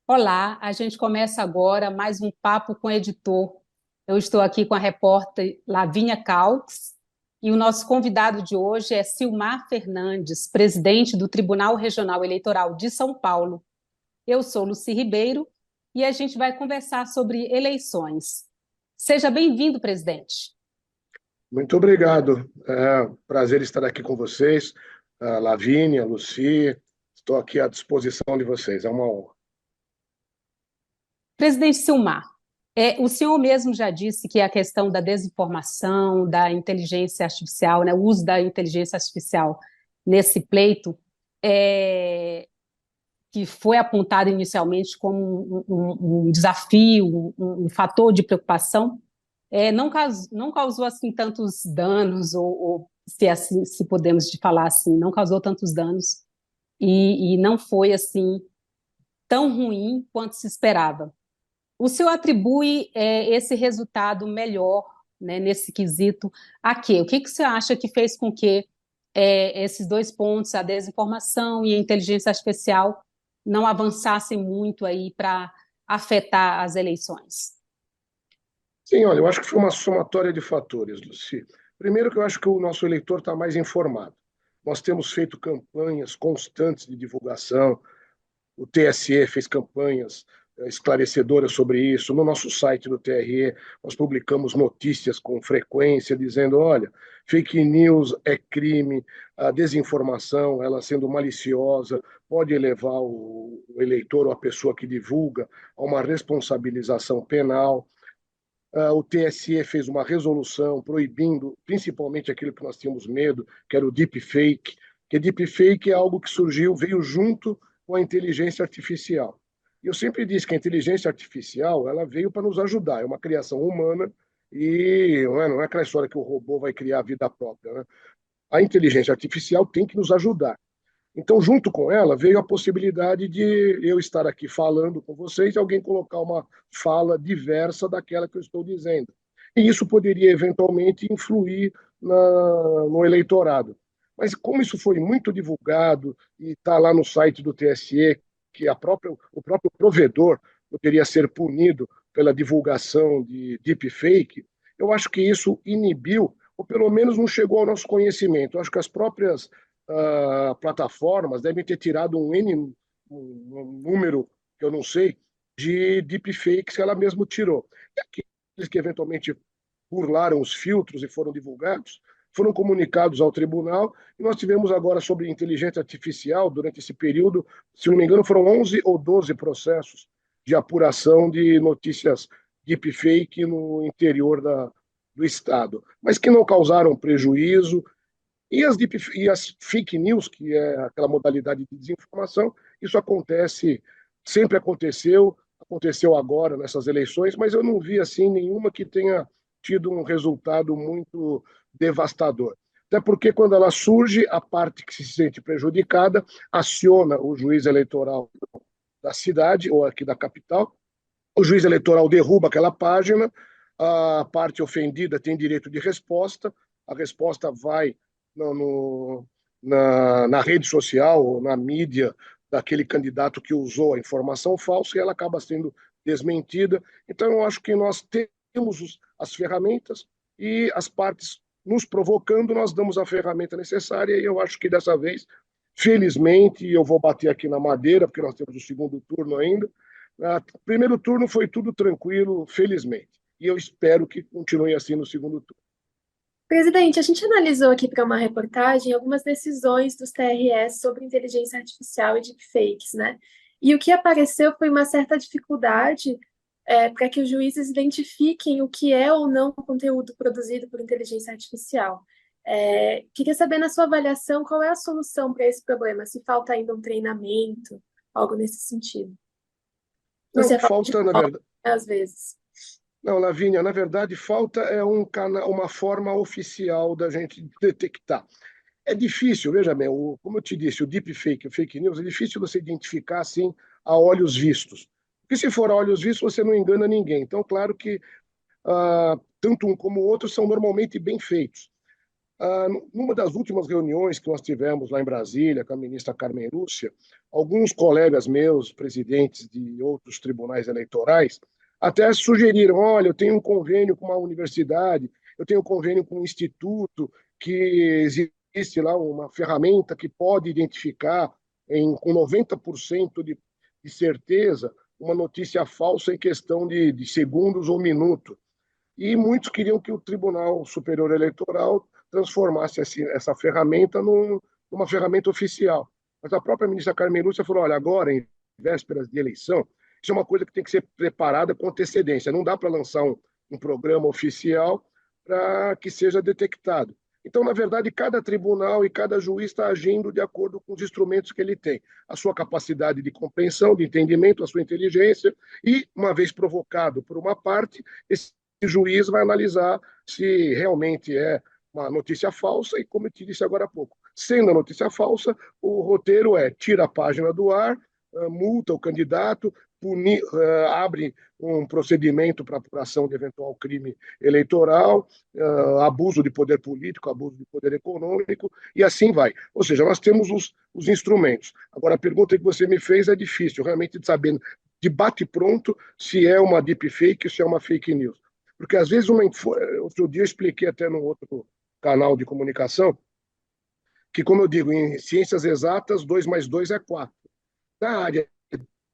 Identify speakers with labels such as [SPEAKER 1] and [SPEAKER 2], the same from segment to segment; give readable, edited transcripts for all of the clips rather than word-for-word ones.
[SPEAKER 1] Olá, a gente começa agora mais um papo com o editor. Eu estou aqui com a repórter Lavínia Calques e o nosso convidado de hoje é Silmar Fernandes, presidente do Tribunal Regional Eleitoral de São Paulo. Eu sou Luci Ribeiro e a gente vai conversar sobre eleições. Seja bem-vindo, presidente.
[SPEAKER 2] Muito obrigado. É um prazer estar aqui com vocês. Lavínia, Luci, estou aqui à disposição de vocês. É uma honra.
[SPEAKER 1] Presidente Silmar, o senhor mesmo já disse que a questão da desinformação, da inteligência artificial, né, o uso da inteligência artificial nesse pleito, é, que foi apontado inicialmente como um desafio, um fator de preocupação, não causou assim tantos danos, ou se, assim, se podemos falar assim, não causou tantos danos e não foi assim tão ruim quanto se esperava. O senhor atribui esse resultado melhor, né, nesse quesito a quê? O que que você acha que fez com que esses dois pontos, a desinformação e a inteligência artificial, não avançassem muito aí para afetar as eleições?
[SPEAKER 2] Sim, olha, eu acho que foi uma somatória de fatores, Luci. Primeiro que eu acho que o nosso eleitor está mais informado. Nós temos feito campanhas constantes de divulgação. O TSE fez campanhas esclarecedoras sobre isso. No nosso site do TRE, nós publicamos notícias com frequência dizendo: olha, fake news é crime, a desinformação, ela sendo maliciosa, pode levar o eleitor ou a pessoa que divulga a uma responsabilização penal. O TSE fez uma resolução proibindo principalmente aquilo que nós tínhamos medo, que era o deepfake, que deepfake é algo que surgiu, veio junto com a inteligência artificial. E eu sempre disse que a inteligência artificial ela veio para nos ajudar, é uma criação humana e não é aquela história que o robô vai criar a vida própria. Né? A inteligência artificial tem que nos ajudar. Então, junto com ela, veio a possibilidade de eu estar aqui falando com vocês e alguém colocar uma fala diversa daquela que eu estou dizendo. E isso poderia, eventualmente, influir no eleitorado. Mas, como isso foi muito divulgado e está lá no site do TSE, que o próprio provedor poderia ser punido pela divulgação de deepfake, eu acho que isso inibiu, ou pelo menos não chegou ao nosso conhecimento. Eu acho que as próprias plataformas devem ter tirado um número, que eu não sei, de deepfakes que ela mesma tirou. E aqueles que eventualmente burlaram os filtros e foram divulgados, foram comunicados ao tribunal, e nós tivemos agora sobre inteligência artificial, durante esse período, se não me engano, foram 11 ou 12 processos de apuração de notícias deepfake no interior do Estado, mas que não causaram prejuízo, e as fake news, que é aquela modalidade de desinformação, isso acontece, sempre aconteceu, aconteceu agora nessas eleições, mas eu não vi assim nenhuma que tenha tido um resultado muito devastador. Até porque quando ela surge, a parte que se sente prejudicada aciona o juiz eleitoral da cidade ou aqui da capital, o juiz eleitoral derruba aquela página, a parte ofendida tem direito de resposta, a resposta vai no, no, na rede social ou na mídia daquele candidato que usou a informação falsa e ela acaba sendo desmentida. Então, eu acho que nós temos as ferramentas e as partes nos provocando, nós damos a ferramenta necessária e eu acho que dessa vez, felizmente, eu vou bater aqui na madeira, porque nós temos o segundo turno ainda, o primeiro turno foi tudo tranquilo, felizmente. E eu espero que continue assim no segundo turno.
[SPEAKER 3] Presidente, a gente analisou aqui para uma reportagem algumas decisões dos TRS sobre inteligência artificial e deepfakes, né? E o que apareceu foi uma certa dificuldade para que os juízes identifiquem o que é ou não conteúdo produzido por inteligência artificial. Queria saber, na sua avaliação, qual é a solução para esse problema? Se falta ainda um treinamento, algo nesse sentido. Você
[SPEAKER 2] Não,
[SPEAKER 3] fala de
[SPEAKER 2] falta, na
[SPEAKER 3] forma,
[SPEAKER 2] verdade.
[SPEAKER 3] às vezes.
[SPEAKER 2] Não, Lavínia, na verdade, falta uma forma oficial da gente detectar. É difícil, veja bem, como eu te disse, o deepfake, o fake news, é difícil você identificar assim a olhos vistos. Porque se for a olhos vistos, você não engana ninguém. Então, claro que tanto um como o outro são normalmente bem feitos. Numa das últimas reuniões que nós tivemos lá em Brasília com a ministra Carmen Lúcia, alguns colegas meus, presidentes de outros tribunais eleitorais, até sugeriram: olha, eu tenho um convênio com uma universidade, eu tenho um convênio com um instituto, que existe lá uma ferramenta que pode identificar com 90% de certeza uma notícia falsa em questão de segundos ou minutos. E muitos queriam que o Tribunal Superior Eleitoral transformasse essa ferramenta numa ferramenta oficial. Mas a própria ministra Carmen Lúcia falou: olha, agora, em vésperas de eleição, isso é uma coisa que tem que ser preparada com antecedência. Não dá para lançar um programa oficial para que seja detectado. Então, na verdade, cada tribunal e cada juiz está agindo de acordo com os instrumentos que ele tem, a sua capacidade de compreensão, de entendimento, a sua inteligência, e, uma vez provocado por uma parte, esse juiz vai analisar se realmente é uma notícia falsa e, como eu te disse agora há pouco, sendo a notícia falsa, o roteiro é: tira a página do ar, multa o candidato, abre um procedimento para apuração de eventual crime eleitoral, abuso de poder político, abuso de poder econômico, e assim vai. Ou seja, nós temos os instrumentos. Agora, a pergunta que você me fez é difícil, realmente, de saber, de bate-pronto, se é uma deepfake ou se é uma fake news. Porque, às vezes, outro dia eu expliquei até num outro canal de comunicação que, como eu digo, em ciências exatas, 2 mais 2 é 4. Na área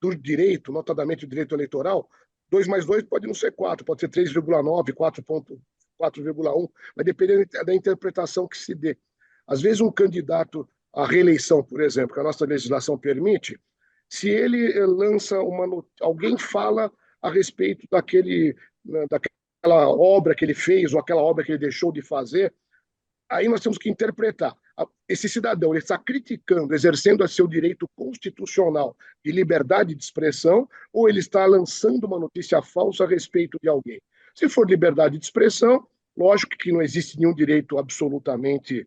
[SPEAKER 2] do direito, notadamente o direito eleitoral, 2 mais 2 pode não ser 4, pode ser 3,9, 4,1, vai depender da interpretação que se dê. Às vezes, um candidato à reeleição, por exemplo, que a nossa legislação permite, se ele lança alguém fala a respeito daquela obra que ele fez ou aquela obra que ele deixou de fazer, aí nós temos que interpretar. Esse cidadão, ele está criticando, exercendo o seu direito constitucional de liberdade de expressão, ou ele está lançando uma notícia falsa a respeito de alguém? Se for liberdade de expressão, lógico que não existe nenhum direito absolutamente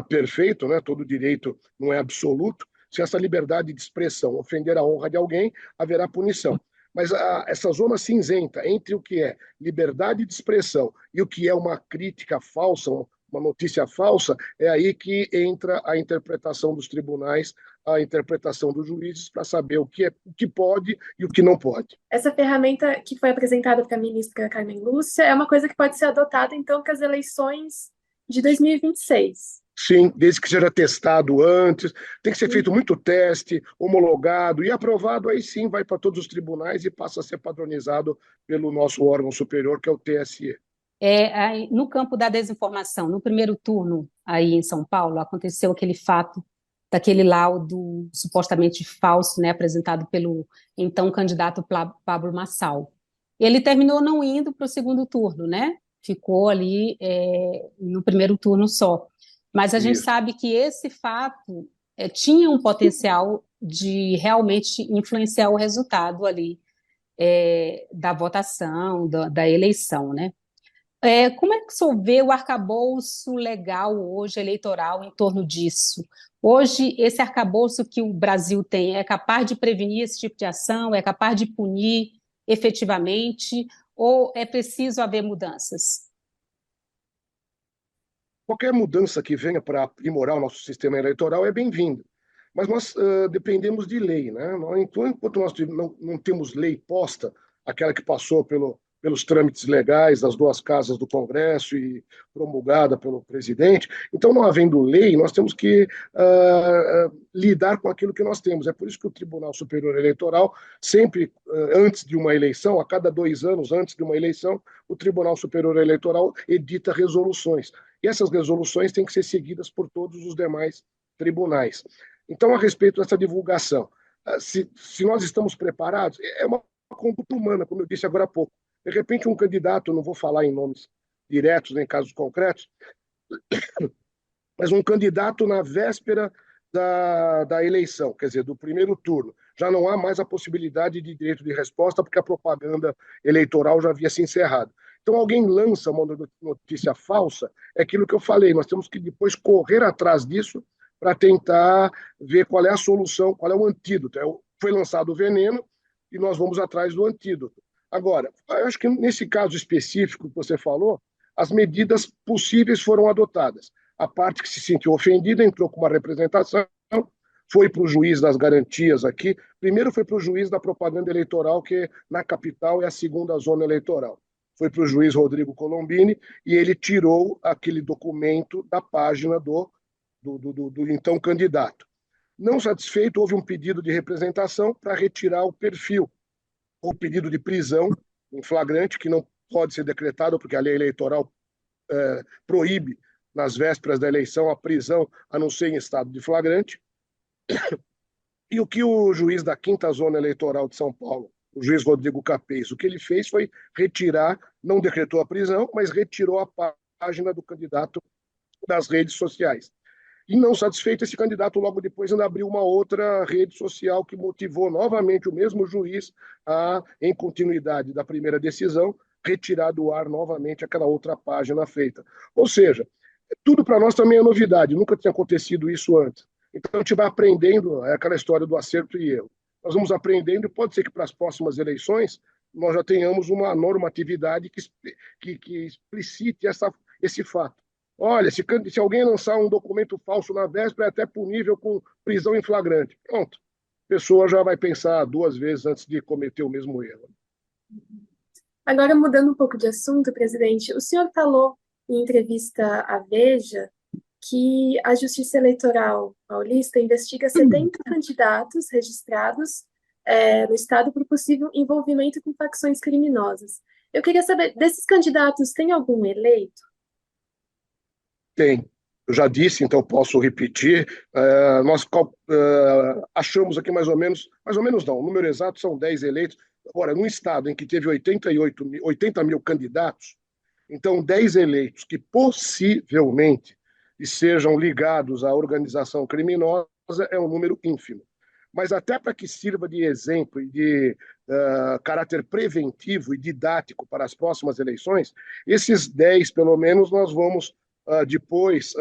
[SPEAKER 2] perfeito, né? Todo direito não é absoluto. Se essa liberdade de expressão ofender a honra de alguém, haverá punição. Mas essa zona cinzenta entre o que é liberdade de expressão e o que é uma crítica falsa, uma notícia falsa, é aí que entra a interpretação dos tribunais, a interpretação dos juízes, para saber o que pode e o que não pode.
[SPEAKER 3] Essa ferramenta que foi apresentada para a ministra Carmen Lúcia é uma coisa que pode ser adotada, então, para as eleições de 2026.
[SPEAKER 2] Sim, desde que seja testado antes, tem que ser feito muito teste, homologado e aprovado, aí sim vai para todos os tribunais e passa a ser padronizado pelo nosso órgão superior, que é o TSE.
[SPEAKER 1] No campo da desinformação, no primeiro turno aí em São Paulo, aconteceu aquele fato daquele laudo supostamente falso, né, apresentado pelo então candidato Pablo Marçal. Ele terminou não indo para o segundo turno, né? Ficou ali no primeiro turno só. Mas a gente sabe que esse fato tinha um potencial de realmente influenciar o resultado ali da votação, da eleição, né? Como é que o senhor vê o arcabouço legal hoje, eleitoral, em torno disso? Hoje, esse arcabouço que o Brasil tem é capaz de prevenir esse tipo de ação? É capaz de punir efetivamente? Ou é preciso haver mudanças?
[SPEAKER 2] Qualquer mudança que venha para aprimorar o nosso sistema eleitoral é bem-vinda. Mas nós dependemos de lei, né? Enquanto nós não temos lei posta, aquela que passou pelos trâmites legais das duas casas do Congresso e promulgada pelo presidente, então, não havendo lei, nós temos que lidar com aquilo que nós temos. É por isso que o Tribunal Superior Eleitoral, sempre antes de uma eleição, a cada 2 anos antes de uma eleição, o Tribunal Superior Eleitoral edita resoluções. E essas resoluções têm que ser seguidas por todos os demais tribunais. Então, a respeito dessa divulgação, se nós estamos preparados, é uma conduta humana, como eu disse agora há pouco. De repente, um candidato, não vou falar em nomes diretos nem casos concretos, mas um candidato na véspera da eleição, quer dizer, do primeiro turno, já não há mais a possibilidade de direito de resposta, porque a propaganda eleitoral já havia se encerrado. Então, alguém lança uma notícia falsa, é aquilo que eu falei, nós temos que depois correr atrás disso para tentar ver qual é a solução, qual é o antídoto. Foi lançado o veneno e nós vamos atrás do antídoto. Agora, eu acho que nesse caso específico que você falou, as medidas possíveis foram adotadas. A parte que se sentiu ofendida entrou com uma representação, foi para o juiz das garantias aqui. Primeiro foi para o juiz da propaganda eleitoral, que na capital é a segunda zona eleitoral. Foi para o juiz Rodrigo Colombini e ele tirou aquele documento da página do então candidato. Não satisfeito, houve um pedido de representação para retirar o perfil, ou pedido de prisão em flagrante, que não pode ser decretado, porque a lei eleitoral proíbe, nas vésperas da eleição, a prisão, a não ser em estado de flagrante. E o que o juiz da 5ª Zona Eleitoral de São Paulo, o juiz Rodrigo Capês, o que ele fez foi retirar, não decretou a prisão, mas retirou a página do candidato das redes sociais. E não satisfeito, esse candidato logo depois ainda abriu uma outra rede social que motivou novamente o mesmo juiz a, em continuidade da primeira decisão, retirar do ar novamente aquela outra página feita. Ou seja, tudo para nós também é novidade, nunca tinha acontecido isso antes. Então a gente vai aprendendo, é aquela história do acerto e erro. Nós vamos aprendendo e pode ser que para as próximas eleições nós já tenhamos uma normatividade que explicite esse fato. Olha, se alguém lançar um documento falso na véspera, é até punível com prisão em flagrante. Pronto. A pessoa já vai pensar 2 vezes antes de cometer o mesmo erro.
[SPEAKER 3] Agora, mudando um pouco de assunto, presidente, o senhor falou em entrevista à Veja que a Justiça Eleitoral Paulista investiga 70 candidatos registrados no Estado por possível envolvimento com facções criminosas. Eu queria saber, desses candidatos, tem algum eleito?
[SPEAKER 2] Tem. Eu já disse, então posso repetir. Nós achamos aqui mais ou menos não, o número exato são 10 eleitos. Agora, num estado em que teve 80 mil candidatos, então 10 eleitos que possivelmente sejam ligados à organização criminosa é um número ínfimo. Mas até para que sirva de exemplo e de caráter preventivo e didático para as próximas eleições, esses 10, pelo menos, nós vamos depois,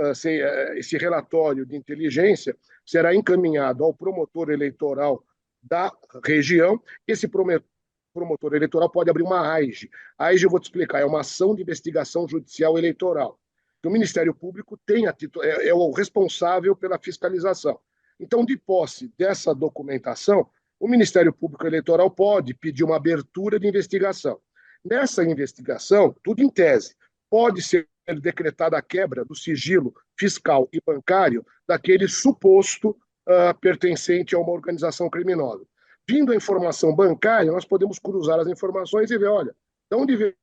[SPEAKER 2] esse relatório de inteligência será encaminhado ao promotor eleitoral da região. Esse promotor eleitoral pode abrir uma AIGE. A AIGE, eu vou te explicar, é uma ação de investigação judicial eleitoral. O Ministério Público é o responsável pela fiscalização. Então, de posse dessa documentação, o Ministério Público Eleitoral pode pedir uma abertura de investigação. Nessa investigação, tudo em tese, pode ser decretada a quebra do sigilo fiscal e bancário daquele suposto pertencente a uma organização criminosa. Vindo a informação bancária, nós podemos cruzar as informações e ver, olha, de onde veio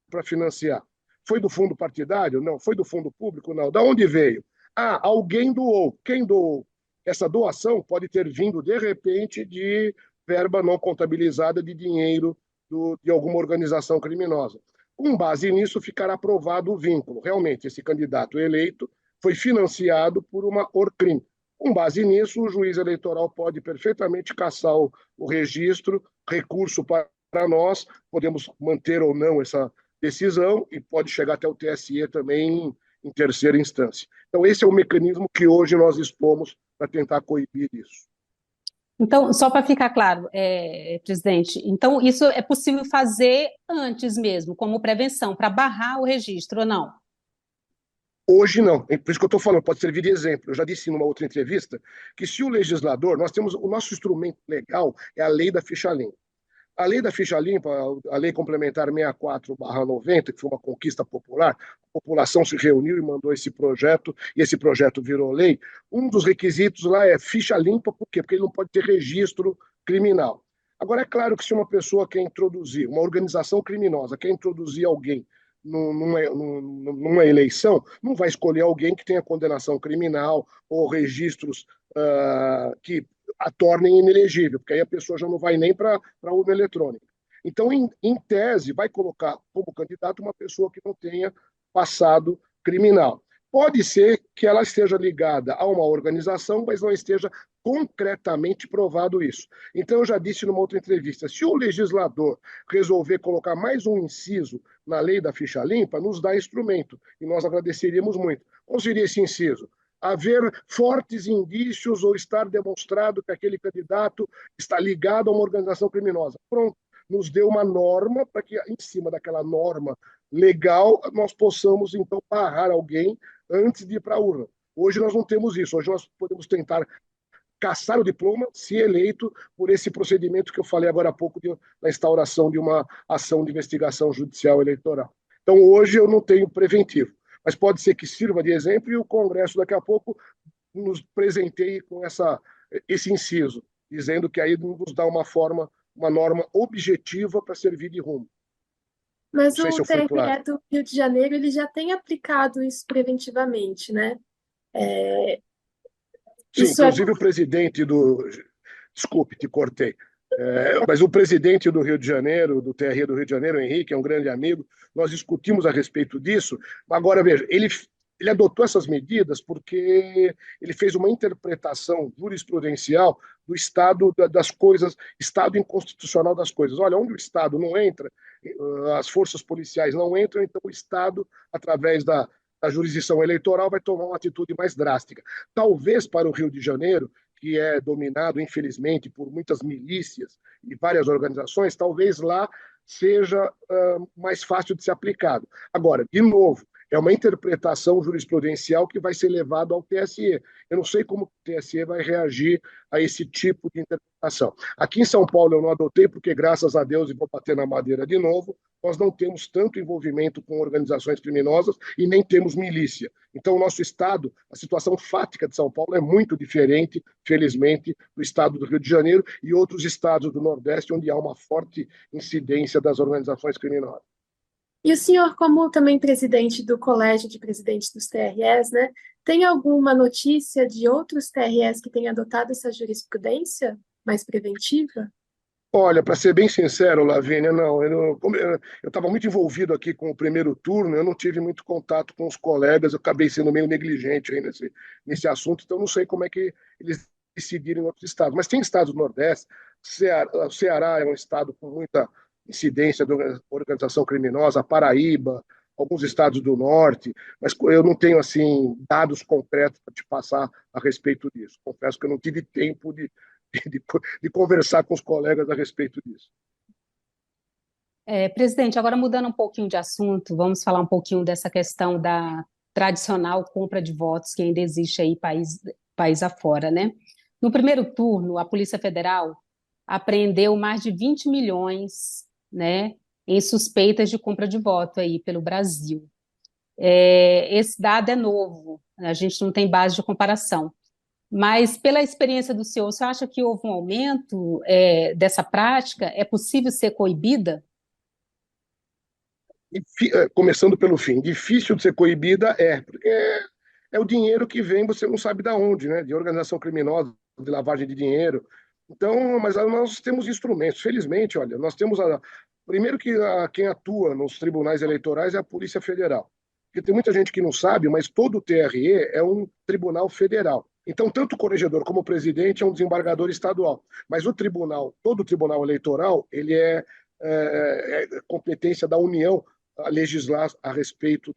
[SPEAKER 2] para financiar? Foi do fundo partidário? Não. Foi do fundo público? Não. De onde veio? Alguém doou. Quem doou? Essa doação pode ter vindo, de repente, de verba não contabilizada de dinheiro de alguma organização criminosa. Com base nisso, ficará aprovado o vínculo. Realmente, esse candidato eleito foi financiado por uma ORCRIM. Com base nisso, o juiz eleitoral pode perfeitamente cassar o registro, recurso para nós, podemos manter ou não essa decisão e pode chegar até o TSE também em terceira instância. Então, esse é o mecanismo que hoje nós expomos para tentar coibir isso.
[SPEAKER 1] Então, só para ficar claro, presidente, então isso é possível fazer antes mesmo, como prevenção, para barrar o registro ou não?
[SPEAKER 2] Hoje não, é por isso que eu estou falando, pode servir de exemplo. Eu já disse numa outra entrevista que se o legislador, nós temos o nosso instrumento legal é a lei da ficha limpa. A lei da ficha limpa, a lei complementar 64/90, que foi uma conquista popular, a população se reuniu e mandou esse projeto, e esse projeto virou lei. Um dos requisitos lá é ficha limpa, por quê? Porque ele não pode ter registro criminal. Agora, é claro que se uma pessoa quer introduzir, uma organização criminosa quer introduzir alguém numa eleição, não vai escolher alguém que tenha condenação criminal ou registros que a tornem inelegível, porque aí a pessoa já não vai nem para a urna eletrônica. Então, em tese, vai colocar como candidato uma pessoa que não tenha passado criminal. Pode ser que ela esteja ligada a uma organização, mas não esteja concretamente provado isso. Então, eu já disse numa outra entrevista, se o legislador resolver colocar mais um inciso na lei da ficha limpa, nos dá instrumento, e nós agradeceríamos muito. Qual seria esse inciso? Haver fortes indícios ou estar demonstrado que aquele candidato está ligado a uma organização criminosa. Pronto. nos dê uma norma para que, em cima daquela norma legal, nós possamos, então, barrar alguém antes de ir para a urna. Hoje nós não temos isso. Hoje nós podemos tentar caçar o diploma, se eleito, por esse procedimento que eu falei agora há pouco, da instauração de uma ação de investigação judicial eleitoral. Então, hoje eu não tenho preventivo, mas pode ser que sirva de exemplo e o Congresso, daqui a pouco, nos presenteie com esse inciso, dizendo que aí nos dá uma norma objetiva para servir de rumo.
[SPEAKER 3] Mas
[SPEAKER 2] Não sei se
[SPEAKER 3] o
[SPEAKER 2] eu fui claro.
[SPEAKER 3] TRE do Rio de Janeiro ele já tem aplicado isso preventivamente, né?
[SPEAKER 2] Sim,
[SPEAKER 3] Isso é
[SPEAKER 2] inclusive o presidente do. Desculpe, te cortei. Mas o presidente do Rio de Janeiro, do TRE do Rio de Janeiro, Henrique, é um grande amigo, nós discutimos a respeito disso. Agora, veja, ele adotou essas medidas porque ele fez uma interpretação jurisprudencial do estado das coisas, estado inconstitucional das coisas. Olha, onde o Estado não entra, as forças policiais não entram, então o Estado, através da jurisdição eleitoral, vai tomar uma atitude mais drástica. Talvez para o Rio de Janeiro, que é dominado, infelizmente, por muitas milícias e várias organizações, talvez lá seja mais fácil de ser aplicado. Agora, de novo, é uma interpretação jurisprudencial que vai ser levada ao TSE. Eu não sei como o TSE vai reagir a esse tipo de interpretação. Aqui em São Paulo eu não adotei, porque graças a Deus, e vou bater na madeira de novo, nós não temos tanto envolvimento com organizações criminosas e nem temos milícia. Então, o nosso estado, a situação fática de São Paulo é muito diferente, felizmente, do estado do Rio de Janeiro e outros estados do Nordeste, onde há uma forte incidência das organizações criminosas.
[SPEAKER 3] E o senhor, como também presidente do Colégio de Presidentes dos TREs, né, tem alguma notícia de outros TREs que tenham adotado essa jurisprudência mais preventiva?
[SPEAKER 2] Olha, para ser bem sincero, Lavínia, não. Eu estava muito envolvido aqui com o primeiro turno, eu não tive muito contato com os colegas, eu acabei sendo meio negligente aí nesse assunto, então não sei como é que eles decidiram em outros estados. Mas tem estados do Nordeste, o Ceará é um estado com muita incidência de organização criminosa, Paraíba, alguns estados do Norte, mas eu não tenho assim dados concretos para te passar a respeito disso. Confesso que eu não tive tempo de conversar com os colegas a respeito disso.
[SPEAKER 1] Presidente, agora mudando um pouquinho de assunto, vamos falar um pouquinho dessa questão da tradicional compra de votos que ainda existe aí país afora, né? No primeiro turno, a Polícia Federal apreendeu mais de 20 milhões, né, em suspeitas de compra de voto aí pelo Brasil. Esse dado é novo, a gente não tem base de comparação. Mas, pela experiência do senhor, você acha que houve um aumento dessa prática? É possível ser coibida?
[SPEAKER 2] Começando pelo fim, difícil de ser coibida porque é o dinheiro que vem, você não sabe de onde, né? De organização criminosa, de lavagem de dinheiro. Então, mas nós temos instrumentos. Felizmente, olha, nós temos primeiro que quem atua nos tribunais eleitorais é a Polícia Federal. Porque tem muita gente que não sabe, mas todo o TRE é um tribunal federal. Então, tanto o corregedor como o presidente é um desembargador estadual. Mas todo o tribunal eleitoral, ele é competência da União a legislar a respeito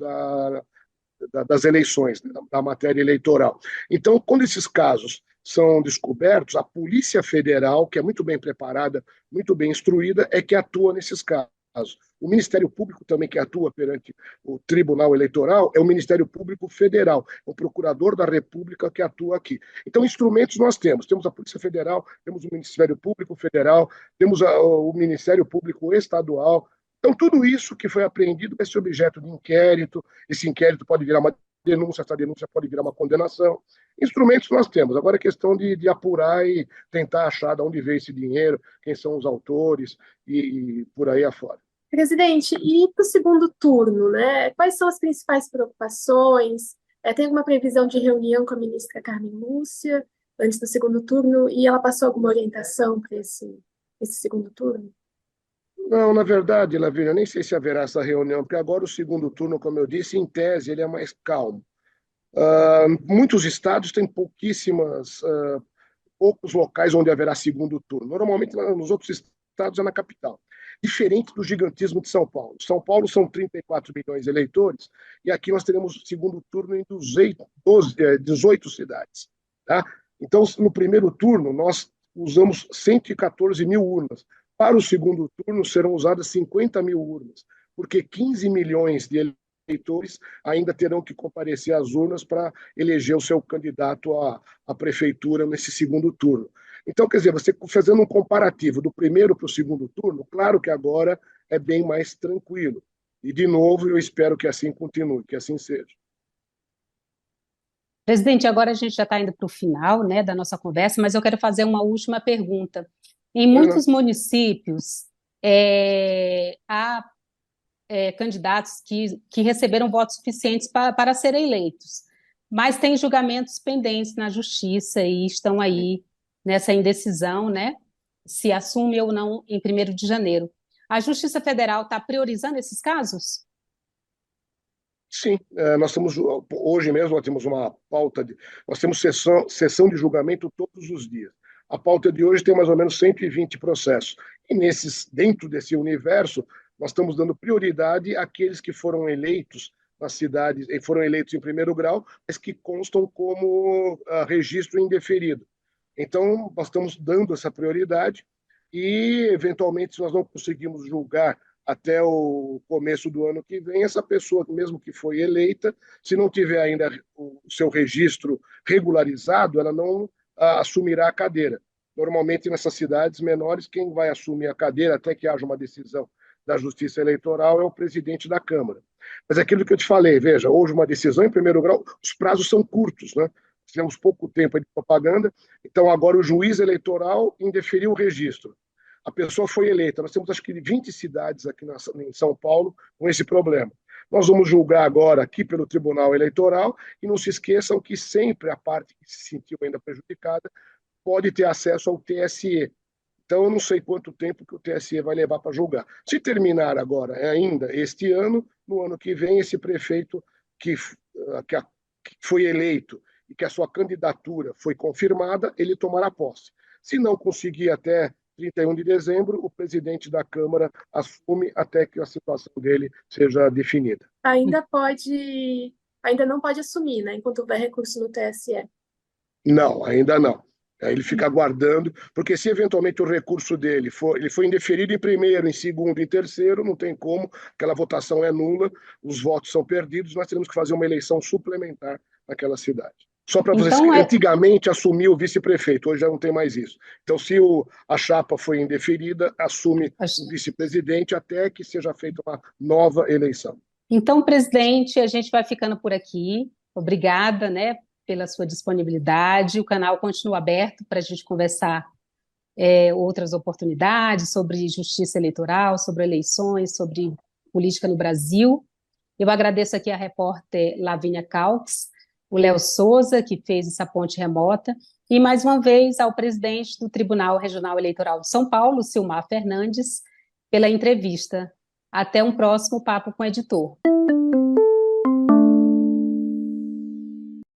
[SPEAKER 2] das eleições, né, da matéria eleitoral. Então, quando esses casos são descobertos, a Polícia Federal, que é muito bem preparada, muito bem instruída, é que atua nesses casos. O Ministério Público também que atua perante o Tribunal Eleitoral é o Ministério Público Federal, é o Procurador da República que atua aqui. Então, instrumentos nós temos. Temos a Polícia Federal, temos o Ministério Público Federal, temos o Ministério Público Estadual. Então, tudo isso que foi apreendido vai ser objeto de inquérito, esse inquérito pode virar uma denúncia, essa denúncia pode virar uma condenação. Instrumentos nós temos, agora é questão de apurar e tentar achar de onde veio esse dinheiro, quem são os autores e por aí afora.
[SPEAKER 3] Presidente, e para o segundo turno, né? Quais são as principais preocupações? Tem alguma previsão de reunião com a ministra Carmen Lúcia antes do segundo turno? E ela passou alguma orientação para esse segundo turno?
[SPEAKER 2] Não, na verdade, Lavínia, nem sei se haverá essa reunião, porque agora o segundo turno, como eu disse, em tese, ele é mais calmo. Muitos estados têm poucos locais onde haverá segundo turno. Normalmente, nos outros estados, é na capital. Diferente do gigantismo de São Paulo. São Paulo são 34 milhões de eleitores, e aqui nós teremos segundo turno em 18 cidades. Tá? Então, no primeiro turno, nós usamos 114 mil urnas. Para o segundo turno serão usadas 50 mil urnas, porque 15 milhões de eleitores ainda terão que comparecer às urnas para eleger o seu candidato à prefeitura nesse segundo turno. Então, quer dizer, você fazendo um comparativo do primeiro para o segundo turno, claro que agora é bem mais tranquilo. E, de novo, eu espero que assim continue, que assim seja.
[SPEAKER 1] Presidente, agora a gente já está indo para o final, né, da nossa conversa, mas eu quero fazer uma última pergunta. Em
[SPEAKER 2] Não,
[SPEAKER 1] muitos municípios, há candidatos que receberam votos suficientes para serem eleitos, mas têm julgamentos pendentes na justiça e estão aí nessa indecisão, né, se assume ou não em 1º de janeiro. A Justiça Federal está priorizando esses casos?
[SPEAKER 2] sim, nós temos, hoje mesmo nós temos uma pauta, nós temos sessão de julgamento todos os dias. A pauta de hoje tem mais ou menos 120 processos. E dentro desse universo, nós estamos dando prioridade àqueles que foram eleitos nas cidades, e foram eleitos em primeiro grau, mas que constam como registro indeferido. Então, nós estamos dando essa prioridade e, eventualmente, se nós não conseguimos julgar até o começo do ano que vem, essa pessoa, mesmo que foi eleita, se não tiver ainda o seu registro regularizado, ela não assumirá a cadeira. Normalmente, nessas cidades menores, quem vai assumir a cadeira, até que haja uma decisão da Justiça Eleitoral, é o presidente da Câmara. Mas aquilo que eu te falei, veja, houve uma decisão em primeiro grau, os prazos são curtos, né? Tivemos pouco tempo de propaganda, então agora o juiz eleitoral indeferiu o registro. A pessoa foi eleita. Nós temos acho que 20 cidades aqui em São Paulo com esse problema. Nós vamos julgar agora aqui pelo Tribunal Eleitoral e não se esqueçam que sempre a parte que se sentiu ainda prejudicada pode ter acesso ao TSE. Então, eu não sei quanto tempo que o TSE vai levar para julgar. Se terminar agora, ainda este ano, no ano que vem, esse prefeito que foi eleito e que a sua candidatura foi confirmada, ele tomará posse. Se não conseguir até 31 de dezembro, o presidente da Câmara assume até que a situação dele seja definida.
[SPEAKER 3] Ainda não pode assumir, né? Enquanto houver recurso no TSE.
[SPEAKER 2] Não, ainda não. Ele fica aguardando, porque se eventualmente o recurso dele ele foi indeferido em primeiro, em segundo, em terceiro, não tem como, aquela votação é nula, os votos são perdidos, nós teremos que fazer uma eleição suplementar naquela cidade. Só para vocês,
[SPEAKER 1] Então,
[SPEAKER 2] antigamente assumiu o vice-prefeito, hoje já não tem mais isso. Então, se a chapa foi indeferida, assume o vice-presidente até que seja feita uma nova eleição.
[SPEAKER 1] Então, presidente, a gente vai ficando por aqui. Obrigada, né, pela sua disponibilidade. O canal continua aberto para a gente conversar outras oportunidades sobre justiça eleitoral, sobre eleições, sobre política no Brasil. Eu agradeço aqui a repórter Lavínia Calques, o Léo Souza, que fez essa ponte remota, e mais uma vez ao presidente do Tribunal Regional Eleitoral de São Paulo, Silmar Fernandes, pela entrevista. Até um próximo Papo com o Editor.